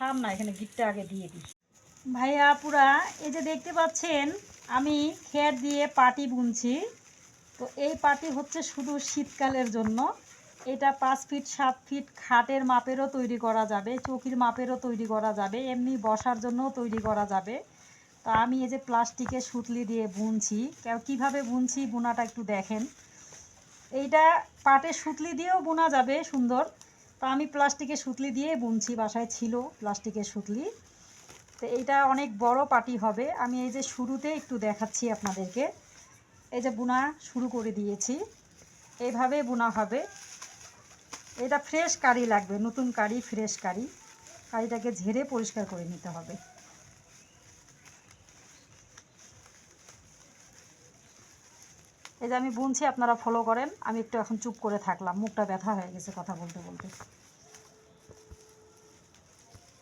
থাম না, এখানে গিটটা আগে দিয়ে দিই। ভাইয়া আপুরা, এই যে দেখতে পাচ্ছেন আমি খের দিয়ে পাটি বুনছি। তো এই পাটি হচ্ছে শুধু শীতকালের জন্য। এটা 5 ফিট 7 ফিট খাটের মাপেরও তৈরি করা যাবে, চৌকির মাপেরও তৈরি করা যাবে, এমনি বসার জন্যও তৈরি করা যাবে। তো আমি এই যে প্লাস্টিকের সুতলি দিয়ে বুনছি। কীভাবে বুনছি বোনাটা একটু দেখেন। এইটা পাটের সুতলি দিয়েও বোনা যাবে সুন্দর। তো আমি প্লাস্টিকের সুতলি দিয়ে বুনছি, বাসায় ছিল প্লাস্টিকের সুতলি। তো এইটা অনেক বড় পাটি হবে। আমি এই যে শুরুতে একটু দেখাচ্ছি আপনাদেরকে। এই যে বোনা শুরু করে দিয়েছি, এইভাবে বোনা হবে। এটা ফ্রেশ কারি লাগবে, নতুন কারি, ফ্রেশ কারি। কারিটাকে ঝেড়ে পরিষ্কার করে নিতে হবে। এই যে আমি বুনছি, আপনারা ফলো করেন। আমি একটু এখন চুপ করে থাকলাম, মুখটা ব্যথা হয়ে গেছে কথা বলতে বলতে।